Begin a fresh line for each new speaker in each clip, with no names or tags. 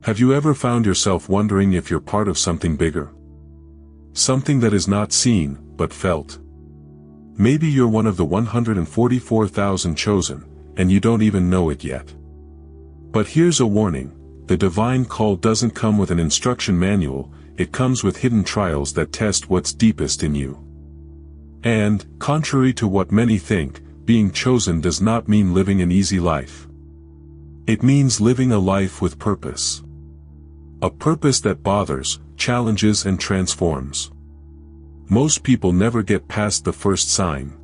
Have you ever found yourself wondering if you're part of something bigger? Something that is not seen, but felt. Maybe you're one of the 144,000 chosen, and you don't even know it yet. But here's a warning: the divine call doesn't come with an instruction manual, it comes with hidden trials that test what's deepest in you. And, contrary to what many think, being chosen does not mean living an easy life. It means living a life with purpose. A purpose that bothers, challenges and transforms. Most people never get past the first sign.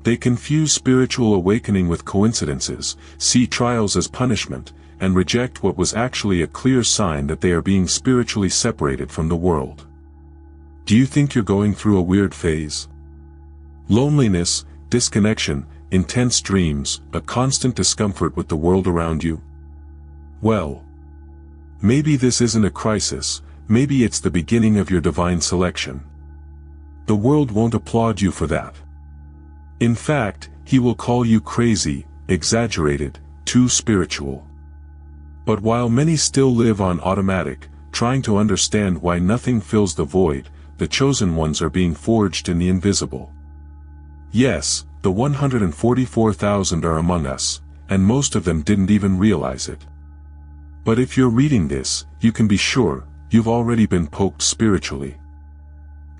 They confuse spiritual awakening with coincidences, see trials as punishment, and reject what was actually a clear sign that they are being spiritually separated from the world. Do you think you're going through a weird phase? Loneliness, disconnection, intense dreams, a constant discomfort with the world around you? Well, maybe this isn't a crisis, maybe it's the beginning of your divine selection. The world won't applaud you for that. In fact, he will call you crazy, exaggerated, too spiritual. But while many still live on automatic, trying to understand why nothing fills the void, the chosen ones are being forged in the invisible. Yes, the 144,000 are among us, and most of them didn't even realize it. But if you're reading this, you can be sure, you've already been poked spiritually.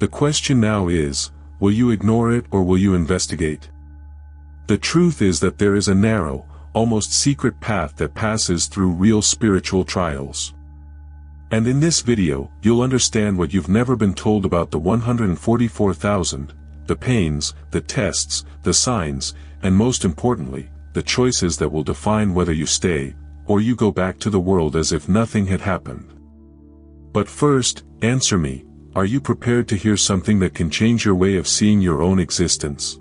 The question now is, will you ignore it or will you investigate? The truth is that there is a narrow, almost secret path that passes through real spiritual trials. And in this video, you'll understand what you've never been told about the 144,000, the pains, the tests, the signs, and most importantly, the choices that will define whether you stay, or you go back to the world as if nothing had happened. But first, answer me, are you prepared to hear something that can change your way of seeing your own existence?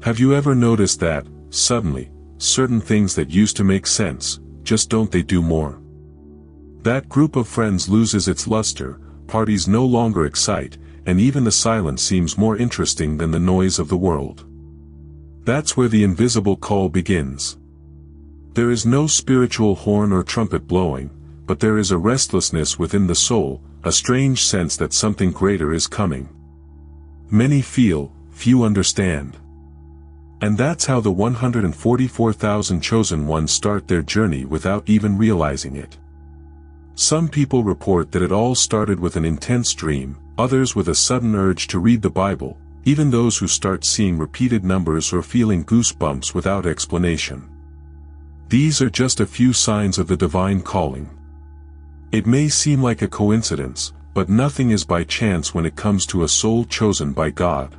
Have you ever noticed that, suddenly, certain things that used to make sense, just don't they do more? That group of friends loses its luster, parties no longer excite, and even the silence seems more interesting than the noise of the world. That's where the invisible call begins. There is no spiritual horn or trumpet blowing, but there is a restlessness within the soul, a strange sense that something greater is coming. Many feel, few understand. And that's how the 144,000 chosen ones start their journey without even realizing it. Some people report that it all started with an intense dream, others with a sudden urge to read the Bible, even those who start seeing repeated numbers or feeling goosebumps without explanation. These are just a few signs of the divine calling. It may seem like a coincidence, but nothing is by chance when it comes to a soul chosen by God.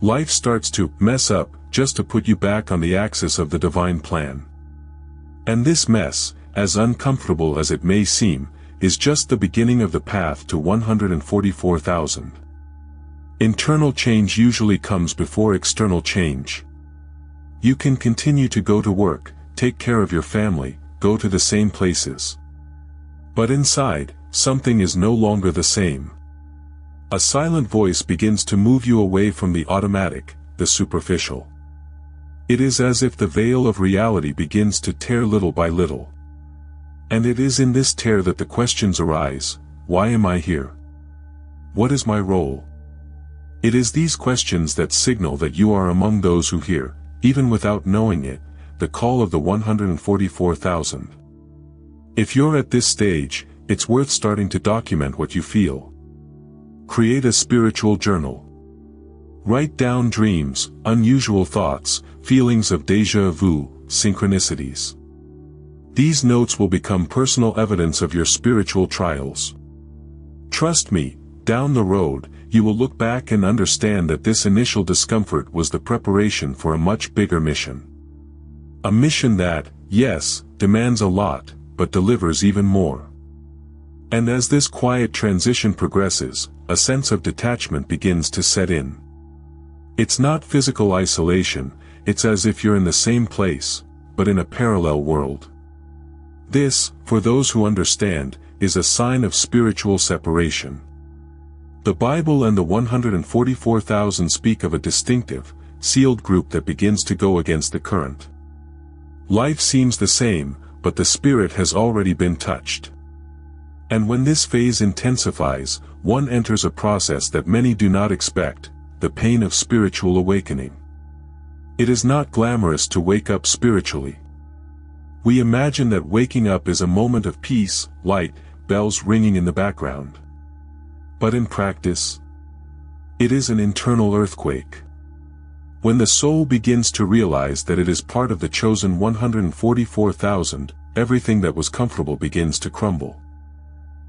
Life starts to mess up just to put you back on the axis of the divine plan. And this mess, as uncomfortable as it may seem, is just the beginning of the path to 144,000. Internal change usually comes before external change. You can continue to go to work, take care of your family, go to the same places. But inside, something is no longer the same. A silent voice begins to move you away from the automatic, the superficial. It is as if the veil of reality begins to tear little by little. And it is in this tear that the questions arise: why am I here? What is my role? It is these questions that signal that you are among those who hear, even without knowing it, the call of the 144,000. If you're at this stage, it's worth starting to document what you feel. Create a spiritual journal. Write down dreams, unusual thoughts, feelings of déjà vu, synchronicities. These notes will become personal evidence of your spiritual trials. Trust me, down the road, you will look back and understand that this initial discomfort was the preparation for a much bigger mission. A mission that, yes, demands a lot, but delivers even more. And as this quiet transition progresses, a sense of detachment begins to set in. It's not physical isolation, it's as if you're in the same place, but in a parallel world. This, for those who understand, is a sign of spiritual separation. The Bible and the 144,000 speak of a distinctive, sealed group that begins to go against the current. Life seems the same, but the spirit has already been touched. And when this phase intensifies, one enters a process that many do not expect, the pain of spiritual awakening. It is not glamorous to wake up spiritually. We imagine that waking up is a moment of peace, light, bells ringing in the background. But in practice, it is an internal earthquake. When the soul begins to realize that it is part of the chosen 144,000, everything that was comfortable begins to crumble.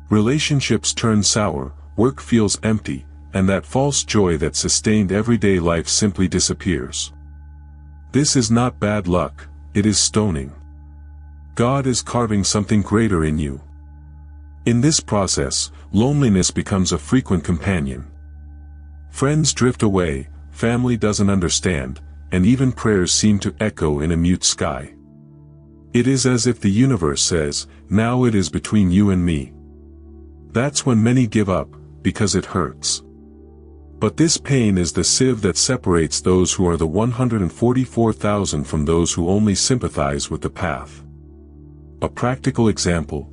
Relationships turn sour, work feels empty, and that false joy that sustained everyday life simply disappears. This is not bad luck, it is stoning. God is carving something greater in you. In this process, loneliness becomes a frequent companion. Friends drift away, family doesn't understand, and even prayers seem to echo in a mute sky. It is as if the universe says, "Now it is between you and me." That's when many give up, because it hurts. But this pain is the sieve that separates those who are the 144,000 from those who only sympathize with the path. A practical example.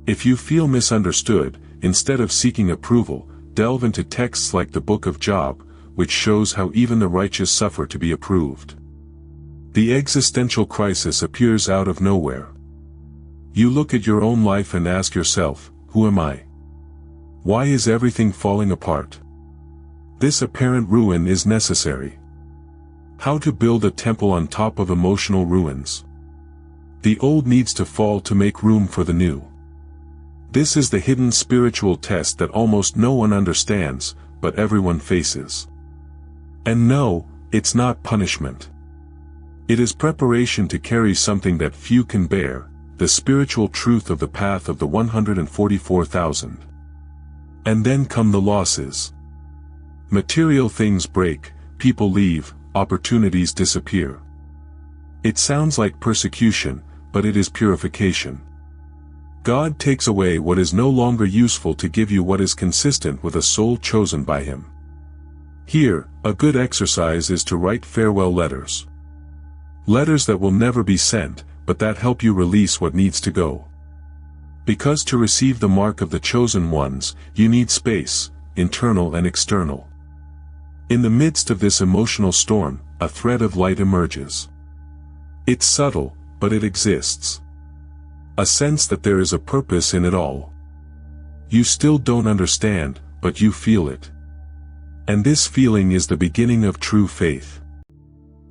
If you feel misunderstood, instead of seeking approval, delve into texts like the Book of Job, which shows how even the righteous suffer to be approved. The existential crisis appears out of nowhere. You look at your own life and ask yourself, who am I? Why is everything falling apart? This apparent ruin is necessary. How to build a temple on top of emotional ruins? The old needs to fall to make room for the new. This is the hidden spiritual test that almost no one understands, but everyone faces. And no, it's not punishment. It is preparation to carry something that few can bear, the spiritual truth of the path of the 144,000. And then come the losses. Material things break, people leave, opportunities disappear. It sounds like persecution, but it is purification. God takes away what is no longer useful to give you what is consistent with a soul chosen by Him. Here, a good exercise is to write farewell letters. Letters that will never be sent, but that help you release what needs to go. Because to receive the mark of the chosen ones, you need space, internal and external. In the midst of this emotional storm, a thread of light emerges. It's subtle, but it exists. A sense that there is a purpose in it all. You still don't understand, but you feel it. And this feeling is the beginning of true faith.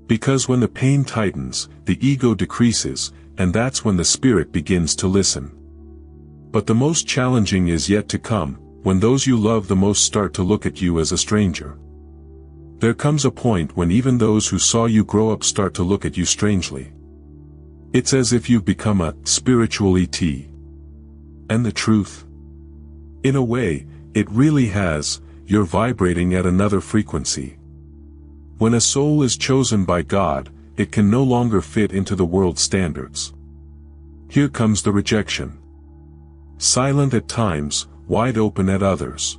Because when the pain tightens, the ego decreases, and that's when the spirit begins to listen. But the most challenging is yet to come, when those you love the most start to look at you as a stranger. There comes a point when even those who saw you grow up start to look at you strangely. It's as if you've become a spiritual ET. And the truth? In a way, it really has, you're vibrating at another frequency. When a soul is chosen by God, it can no longer fit into the world's standards. Here comes the rejection. Silent at times, wide open at others.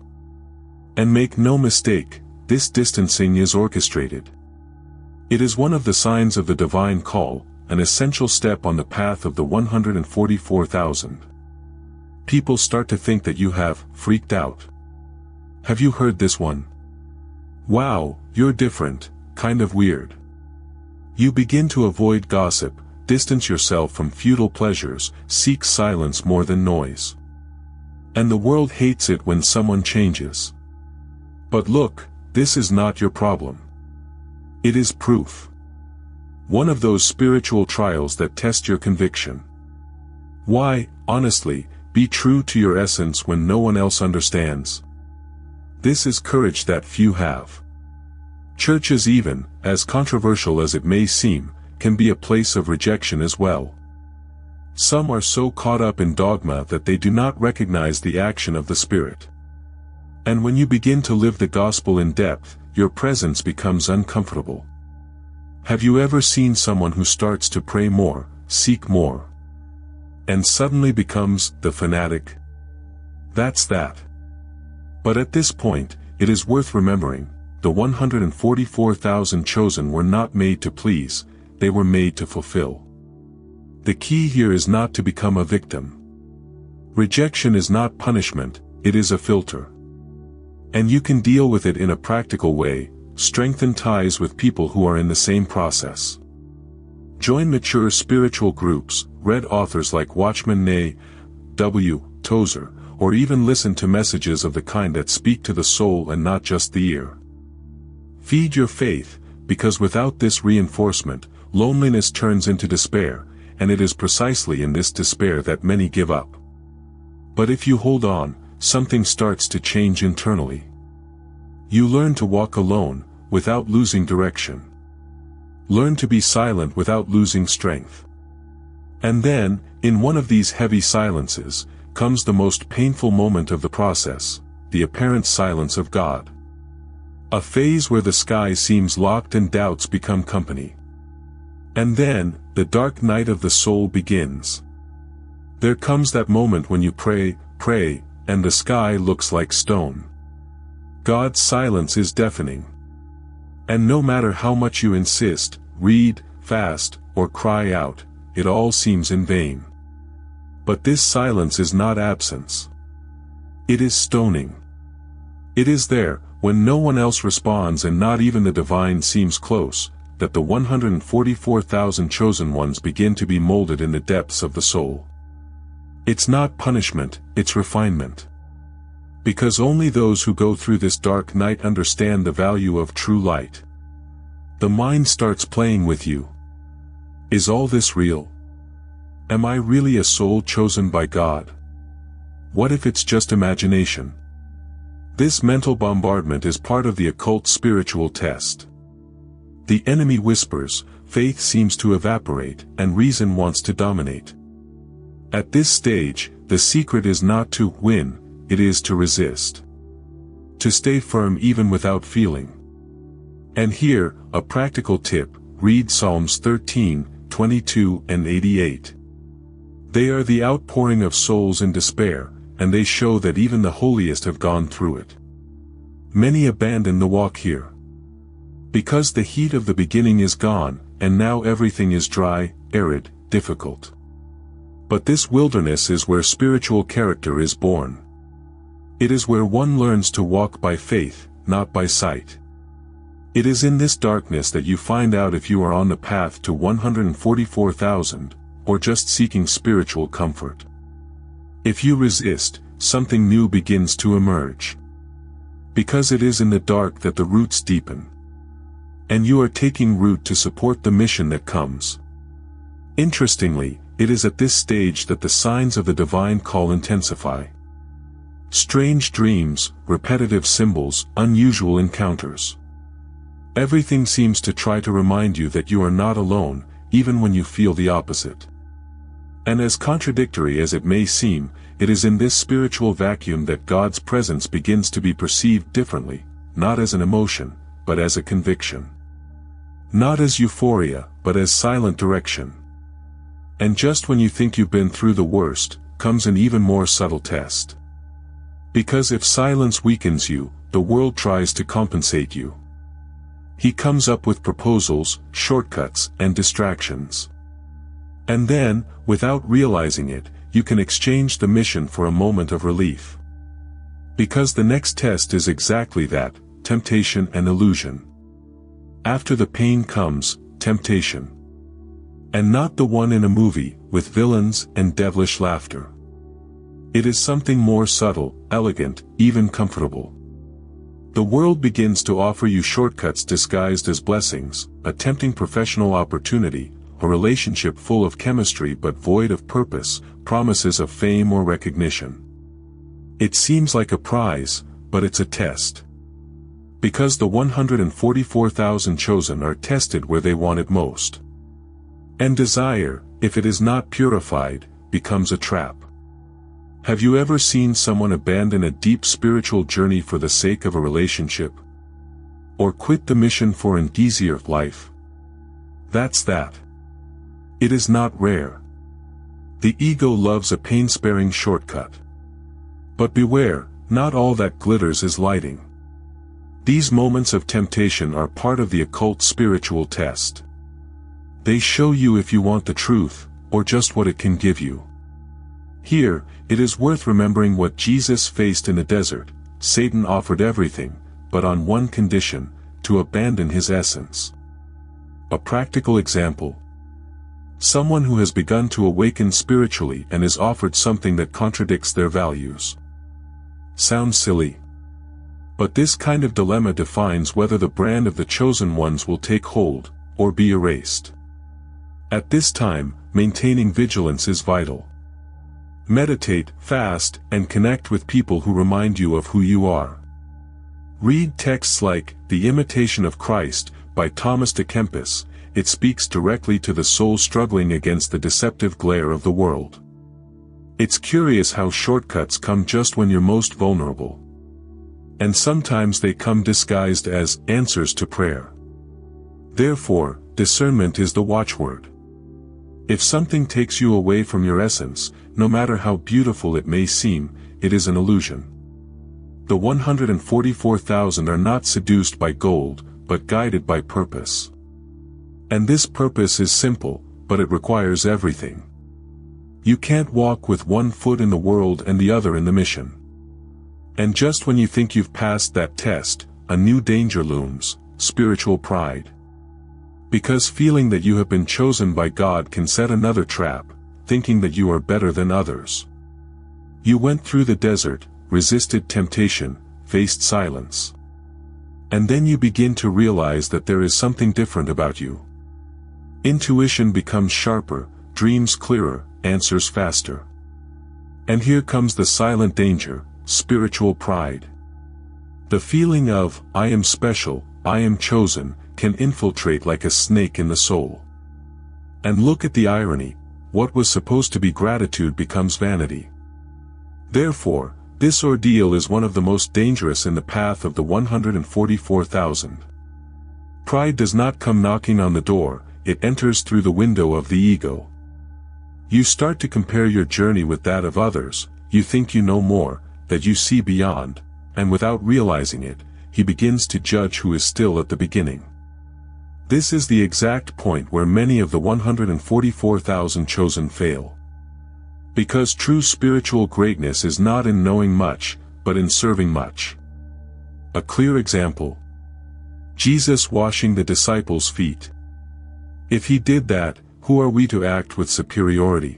And make no mistake, this distancing is orchestrated. It is one of the signs of the divine call, an essential step on the path of the 144,000. People start to think that you have freaked out. Have you heard this one? Wow, you're different, kind of weird. You begin to avoid gossip, distance yourself from futile pleasures, seek silence more than noise. And the world hates it when someone changes. But look, this is not your problem. It is proof. One of those spiritual trials that test your conviction. Why, honestly, be true to your essence when no one else understands? This is courage that few have. Churches, even, as controversial as it may seem, can be a place of rejection as well. Some are so caught up in dogma that they do not recognize the action of the Spirit. And when you begin to live the gospel in depth, your presence becomes uncomfortable. Have you ever seen someone who starts to pray more, seek more, and suddenly becomes the fanatic? That's that. But at this point, it is worth remembering, the 144,000 chosen were not made to please, they were made to fulfill. The key here is not to become a victim. Rejection is not punishment, it is a filter. And you can deal with it in a practical way, strengthen ties with people who are in the same process. Join mature spiritual groups, read authors like Watchman Nee, W. Tozer, or even listen to messages of the kind that speak to the soul and not just the ear. Feed your faith, because without this reinforcement, loneliness turns into despair, and it is precisely in this despair that many give up. But if you hold on, something starts to change internally. You learn to walk alone, without losing direction. Learn to be silent without losing strength. And then, in one of these heavy silences, comes the most painful moment of the process, the apparent silence of God. A phase where the sky seems locked and doubts become company. And then, the dark night of the soul begins. There comes that moment when you pray, and the sky looks like stone. God's silence is deafening. And no matter how much you insist, read, fast, or cry out, it all seems in vain. But this silence is not absence. It is stoning. It is there, when no one else responds and not even the divine seems close, that the 144,000 chosen ones begin to be molded in the depths of the soul. It's not punishment, it's refinement. Because only those who go through this dark night understand the value of true light. The mind starts playing with you. Is all this real? Am I really a soul chosen by God? What if it's just imagination? This mental bombardment is part of the occult spiritual test. The enemy whispers, faith seems to evaporate, and reason wants to dominate. At this stage, the secret is not to win, it is to resist. To stay firm even without feeling. And here, a practical tip, read Psalms 13, 22 and 88. They are the outpouring of souls in despair, and they show that even the holiest have gone through it. Many abandon the walk here. Because the heat of the beginning is gone, and now everything is dry, arid, difficult. But this wilderness is where spiritual character is born. It is where one learns to walk by faith, not by sight. It is in this darkness that you find out if you are on the path to 144,000, or just seeking spiritual comfort. If you resist, something new begins to emerge. Because it is in the dark that the roots deepen. And you are taking root to support the mission that comes. Interestingly, it is at this stage that the signs of the divine call intensify. Strange dreams, repetitive symbols, unusual encounters. Everything seems to try to remind you that you are not alone, even when you feel the opposite. And as contradictory as it may seem, it is in this spiritual vacuum that God's presence begins to be perceived differently, not as an emotion, but as a conviction. Not as euphoria, but as silent direction. And just when you think you've been through the worst, comes an even more subtle test. Because if silence weakens you, the world tries to compensate you. He comes up with proposals, shortcuts, and distractions. And then, without realizing it, you can exchange the mission for a moment of relief. Because the next test is exactly that, temptation and illusion. After the pain comes, temptation. And not the one in a movie, with villains and devilish laughter. It is something more subtle, elegant, even comfortable. The world begins to offer you shortcuts disguised as blessings, a tempting professional opportunity, a relationship full of chemistry but void of purpose, promises of fame or recognition. It seems like a prize, but it's a test. Because the 144,000 chosen are tested where they want it most. And desire, if it is not purified, becomes a trap. Have you ever seen someone abandon a deep spiritual journey for the sake of a relationship? Or quit the mission for an easier life? That's that. It is not rare. The ego loves a pain-sparing shortcut. But beware, not all that glitters is lighting. These moments of temptation are part of the occult spiritual test. They show you if you want the truth, or just what it can give you. Here, it is worth remembering what Jesus faced in the desert. Satan offered everything, but on one condition: to abandon his essence. A practical example. Someone who has begun to awaken spiritually and is offered something that contradicts their values. Sounds silly. But this kind of dilemma defines whether the brand of the chosen ones will take hold, or be erased. At this time, maintaining vigilance is vital. Meditate, fast, and connect with people who remind you of who you are. Read texts like The Imitation of Christ by Thomas de Kempis. It speaks directly to the soul struggling against the deceptive glare of the world. It's curious how shortcuts come just when you're most vulnerable. And sometimes they come disguised as answers to prayer. Therefore, discernment is the watchword. If something takes you away from your essence, no matter how beautiful it may seem, it is an illusion. The 144,000 are not seduced by gold, but guided by purpose. And this purpose is simple, but it requires everything. You can't walk with one foot in the world and the other in the mission. And just when you think you've passed that test, a new danger looms: spiritual pride. Because feeling that you have been chosen by God can set another trap, thinking that you are better than others. You went through the desert, resisted temptation, faced silence. And then you begin to realize that there is something different about you. Intuition becomes sharper, dreams clearer, answers faster. And here comes the silent danger: spiritual pride. The feeling of, I am special, I am chosen, can infiltrate like a snake in the soul. And look at the irony: what was supposed to be gratitude becomes vanity. Therefore, this ordeal is one of the most dangerous in the path of the 144,000. Pride does not come knocking on the door, it enters through the window of the ego. You start to compare your journey with that of others, you think you know more, that you see beyond, and without realizing it, he begins to judge who is still at the beginning. This is the exact point where many of the 144,000 chosen fail. Because true spiritual greatness is not in knowing much, but in serving much. A clear example: Jesus washing the disciples' feet. If he did that, who are we to act with superiority?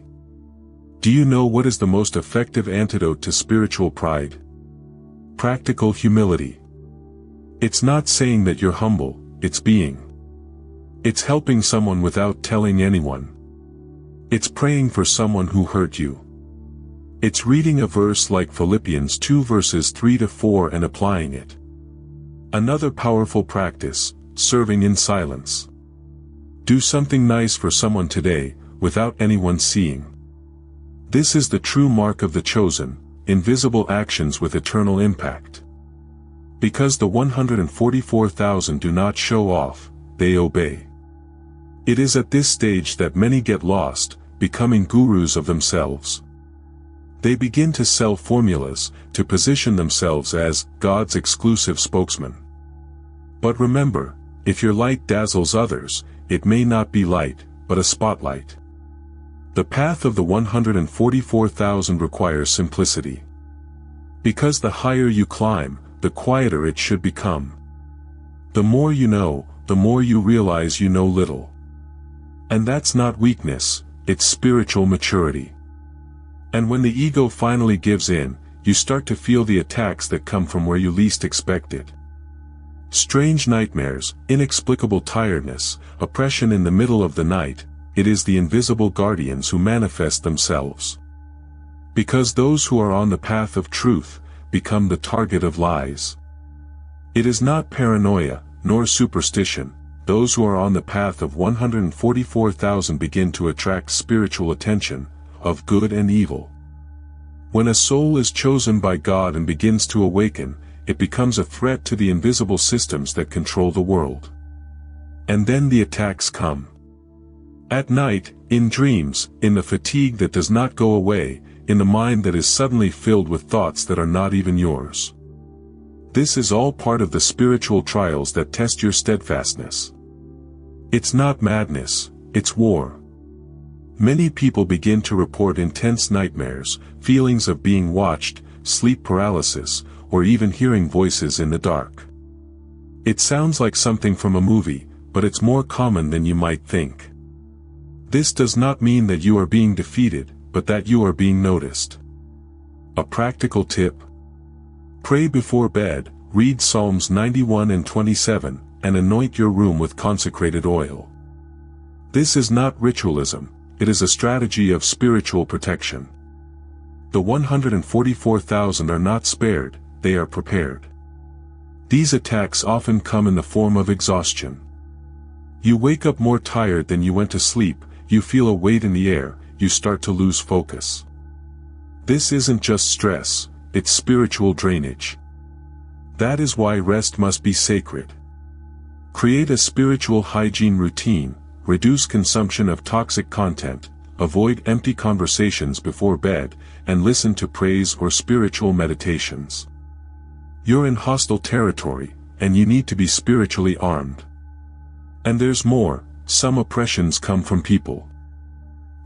Do you know what is the most effective antidote to spiritual pride? Practical humility. It's not saying that you're humble, it's being. It's helping someone without telling anyone. It's praying for someone who hurt you. It's reading a verse like Philippians 2 verses 3 to 4 and applying it. Another powerful practice: serving in silence. Do something nice for someone today, without anyone seeing. This is the true mark of the chosen: invisible actions with eternal impact. Because the 144,000 do not show off, they obey. It is at this stage that many get lost, becoming gurus of themselves. They begin to sell formulas, to position themselves as God's exclusive spokesman. But remember, if your light dazzles others, it may not be light, but a spotlight. The path of the 144,000 requires simplicity. Because the higher you climb, the quieter it should become. The more you know, the more you realize you know little. And that's not weakness, it's spiritual maturity. And when the ego finally gives in, you start to feel the attacks that come from where you least expect it. Strange nightmares, inexplicable tiredness, oppression in the middle of the night. It is the invisible guardians who manifest themselves. Because those who are on the path of truth become the target of lies. It is not paranoia, nor superstition. Those who are on the path of 144,000 begin to attract spiritual attention, of good and evil. When a soul is chosen by God and begins to awaken, it becomes a threat to the invisible systems that control the world. And then the attacks come. At night, in dreams, in the fatigue that does not go away, in the mind that is suddenly filled with thoughts that are not even yours. This is all part of the spiritual trials that test your steadfastness. It's not madness, it's war. Many people begin to report intense nightmares, feelings of being watched, sleep paralysis, or even hearing voices in the dark. It sounds like something from a movie, but it's more common than you might think. This does not mean that you are being defeated, but that you are being noticed. A practical tip: pray before bed, read Psalms 91 and 27, and anoint your room with consecrated oil. This is not ritualism, it is a strategy of spiritual protection. The 144,000 are not spared, they are prepared. These attacks often come in the form of exhaustion. You wake up more tired than you went to sleep, you feel a weight in the air, you start to lose focus. This isn't just stress, it's spiritual drainage. That is why rest must be sacred. Create a spiritual hygiene routine, reduce consumption of toxic content, avoid empty conversations before bed, and listen to praise or spiritual meditations. You're in hostile territory, and you need to be spiritually armed. And there's more, some oppressions come from people.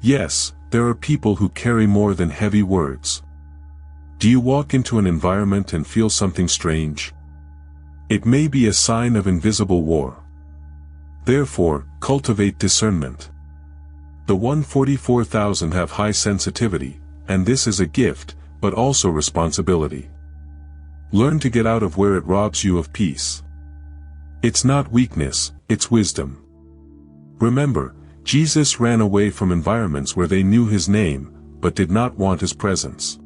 Yes, there are people who carry more than heavy words. Do you walk into an environment and feel something strange? It may be a sign of invisible war. Therefore, cultivate discernment. The 144,000 have high sensitivity, and this is a gift, but also responsibility. Learn to get out of where it robs you of peace. It's not weakness, it's wisdom. Remember, Jesus ran away from environments where they knew his name, but did not want his presence.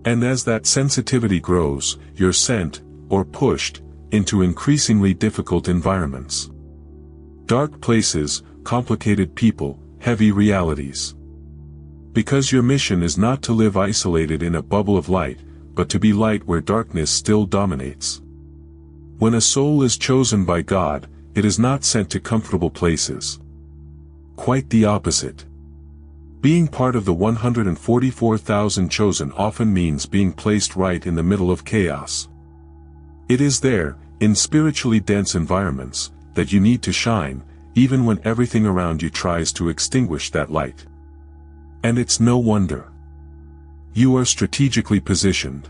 And as that sensitivity grows, you're sent, or pushed, into increasingly difficult environments. Dark places, complicated people, heavy realities. Because your mission is not to live isolated in a bubble of light, but to be light where darkness still dominates. When a soul is chosen by God, it is not sent to comfortable places. Quite the opposite. Being part of the 144,000 chosen often means being placed right in the middle of chaos. It is there, in spiritually dense environments, that you need to shine, even when everything around you tries to extinguish that light. And it's no wonder. You are strategically positioned.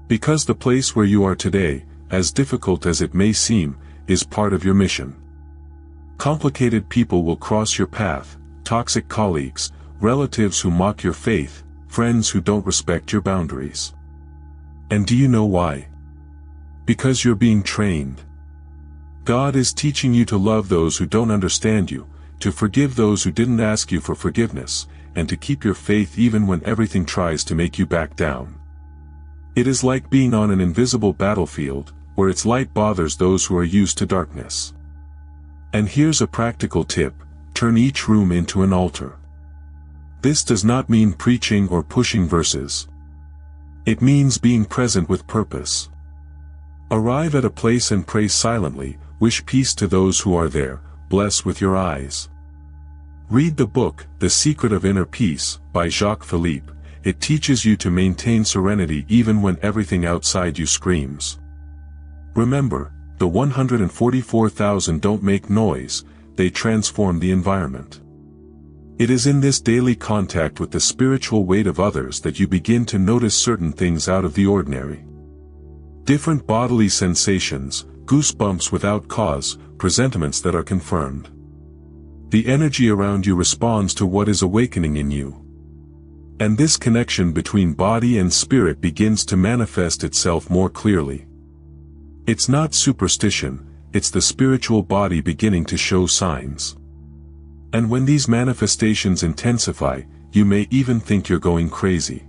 Because the place where you are today, as difficult as it may seem, is part of your mission. Complicated people will cross your path, toxic colleagues, relatives who mock your faith, friends who don't respect your boundaries. And do you know why? Because you're being trained. God is teaching you to love those who don't understand you, to forgive those who didn't ask you for forgiveness, and to keep your faith even when everything tries to make you back down. It is like being on an invisible battlefield, where its light bothers those who are used to darkness. And here's a practical tip: turn each room into an altar. This does not mean preaching or pushing verses. It means being present with purpose. Arrive at a place and pray silently, wish peace to those who are there, bless with your eyes. Read the book, The Secret of Inner Peace, by Jacques Philippe. It teaches you to maintain serenity even when everything outside you screams. Remember, the 144,000 don't make noise, they transform the environment. It is in this daily contact with the spiritual weight of others that you begin to notice certain things out of the ordinary. Different bodily sensations, goosebumps without cause, presentiments that are confirmed. The energy around you responds to what is awakening in you. And this connection between body and spirit begins to manifest itself more clearly. It's not superstition, it's the spiritual body beginning to show signs. And when these manifestations intensify, you may even think you're going crazy.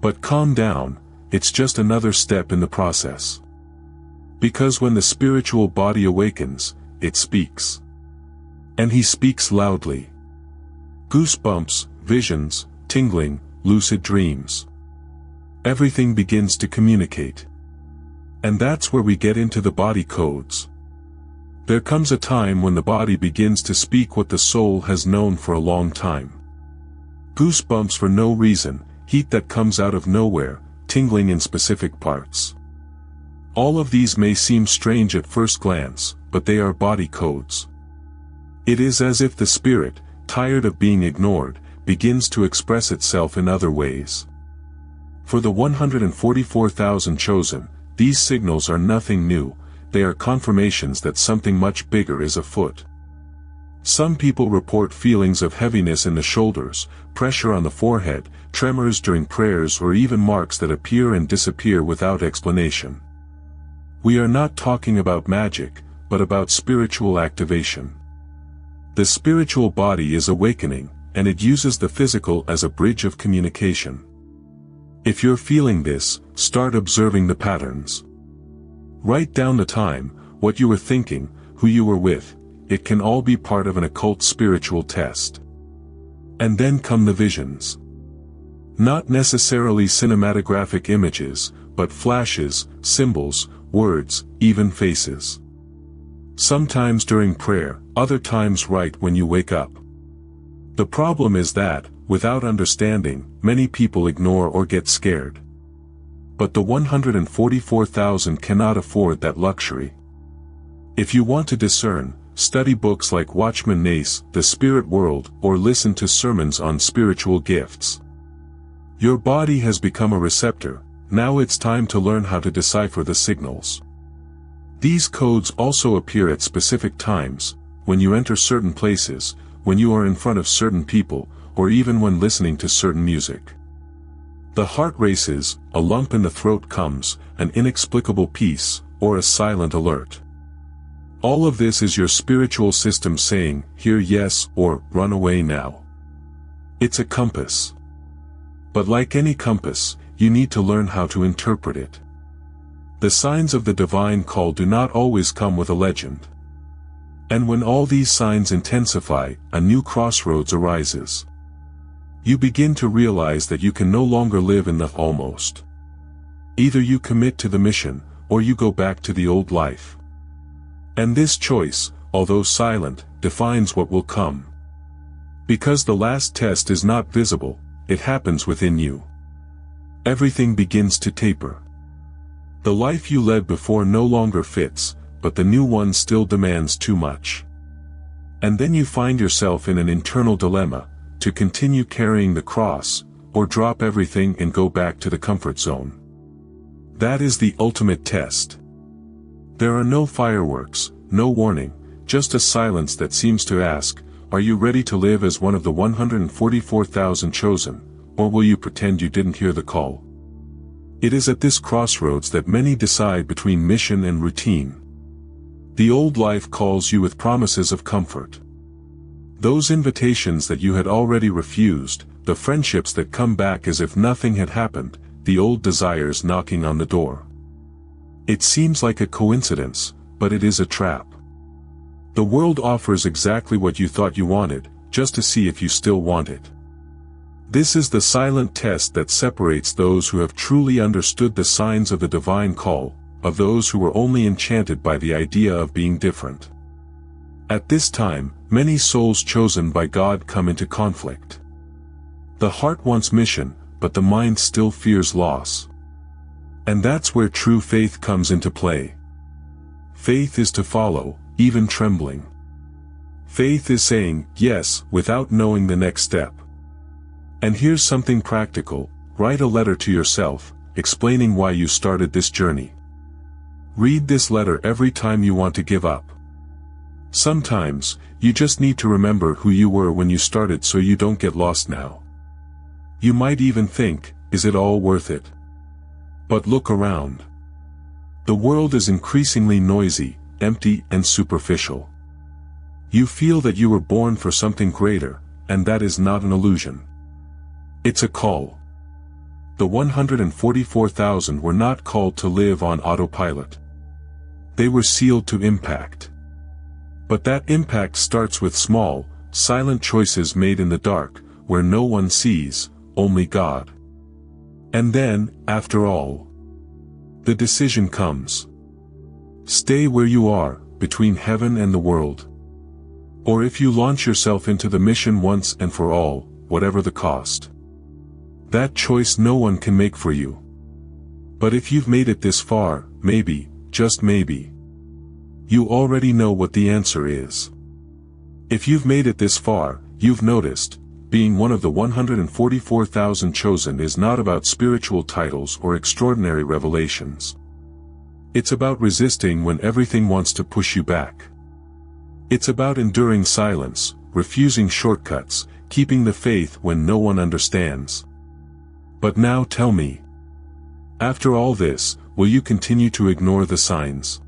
But calm down, it's just another step in the process. Because when the spiritual body awakens, it speaks. And he speaks loudly. Goosebumps, visions, tingling, lucid dreams. Everything begins to communicate. And that's where we get into the body codes. There comes a time when the body begins to speak what the soul has known for a long time. Goosebumps for no reason, heat that comes out of nowhere, tingling in specific parts. All of these may seem strange at first glance, but they are body codes. It is as if the spirit, tired of being ignored, begins to express itself in other ways. For the 144,000 chosen, these signals are nothing new, they are confirmations that something much bigger is afoot. Some people report feelings of heaviness in the shoulders, pressure on the forehead, tremors during prayers, or even marks that appear and disappear without explanation. We are not talking about magic, but about spiritual activation. The spiritual body is awakening, and it uses the physical as a bridge of communication. If you're feeling this, start observing the patterns. Write down the time, what you were thinking, who you were with. It can all be part of an occult spiritual test. And then come the visions. Not necessarily cinematographic images, but flashes, symbols, words, even faces. Sometimes during prayer, other times right when you wake up. The problem is that, without understanding, many people ignore or get scared. But the 144,000 cannot afford that luxury. If you want to discern, study books like Watchman Nace, The Spirit World, or listen to sermons on spiritual gifts. Your body has become a receptor, now it's time to learn how to decipher the signals. These codes also appear at specific times, when you enter certain places, when you are in front of certain people, or even when listening to certain music. The heart races, a lump in the throat comes, an inexplicable peace, or a silent alert. All of this is your spiritual system saying, "Here yes," or "Run away now." It's a compass. But like any compass, you need to learn how to interpret it. The signs of the divine call do not always come with a legend. And when all these signs intensify, a new crossroads arises. You begin to realize that you can no longer live in the almost. Either you commit to the mission, or you go back to the old life. And this choice, although silent, defines what will come. Because the last test is not visible, it happens within you. Everything begins to taper. The life you led before no longer fits, but the new one still demands too much. And then you find yourself in an internal dilemma, to continue carrying the cross, or drop everything and go back to the comfort zone. That is the ultimate test. There are no fireworks, no warning, just a silence that seems to ask, are you ready to live as one of the 144,000 chosen, or will you pretend you didn't hear the call? It is at this crossroads that many decide between mission and routine. The old life calls you with promises of comfort. Those invitations that you had already refused, the friendships that come back as if nothing had happened, the old desires knocking on the door. It seems like a coincidence, but it is a trap. The world offers exactly what you thought you wanted, just to see if you still want it. This is the silent test that separates those who have truly understood the signs of the divine call, of those who were only enchanted by the idea of being different. At this time, many souls chosen by God come into conflict. The heart wants mission, but the mind still fears loss. And that's where true faith comes into play. Faith is to follow, even trembling. Faith is saying yes without knowing the next step. And here's something practical: write a letter to yourself, explaining why you started this journey. Read this letter every time you want to give up. Sometimes, you just need to remember who you were when you started so you don't get lost now. You might even think, is it all worth it? But look around. The world is increasingly noisy, empty, and superficial. You feel that you were born for something greater, and that is not an illusion. It's a call. The 144,000 were not called to live on autopilot. They were sealed to impact. But that impact starts with small, silent choices made in the dark, where no one sees, only God. And then, after all, the decision comes. Stay where you are, between heaven and the world. Or if you launch yourself into the mission once and for all, whatever the cost. That choice no one can make for you. But if you've made it this far, maybe, just maybe, you already know what the answer is. If you've made it this far, you've noticed, being one of the 144,000 chosen is not about spiritual titles or extraordinary revelations. It's about resisting when everything wants to push you back. It's about enduring silence, refusing shortcuts, keeping the faith when no one understands. But now tell me, after all this, will you continue to ignore the signs?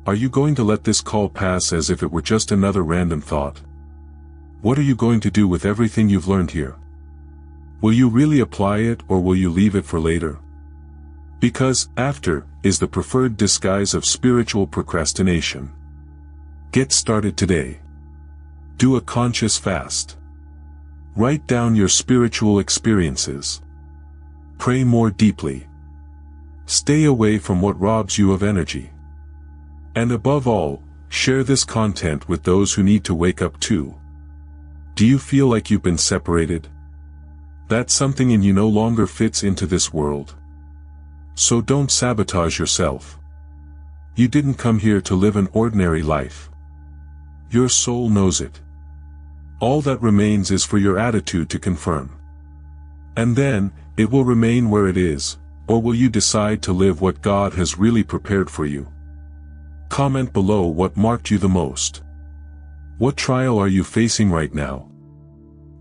Are you going to let this call pass as if it were just another random thought? What are you going to do with everything you've learned here? Will you really apply it, or will you leave it for later? Because, after, is the preferred disguise of spiritual procrastination. Get started today. Do a conscious fast. Write down your spiritual experiences. Pray more deeply. Stay away from what robs you of energy. And above all, share this content with those who need to wake up too. Do you feel like you've been separated? That something in you no longer fits into this world? So don't sabotage yourself. You didn't come here to live an ordinary life. Your soul knows it. All that remains is for your attitude to confirm. And then, it will remain where it is, or will you decide to live what God has really prepared for you? Comment below what marked you the most. What trial are you facing right now?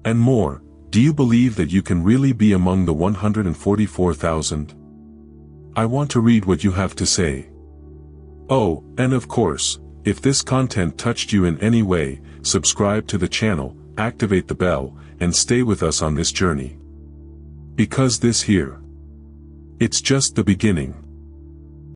And more, do you believe that you can really be among the 144,000? I want to read what you have to say. Oh, and of course, if this content touched you in any way, subscribe to the channel, activate the bell, and stay with us on this journey. Because this here, it's just the beginning.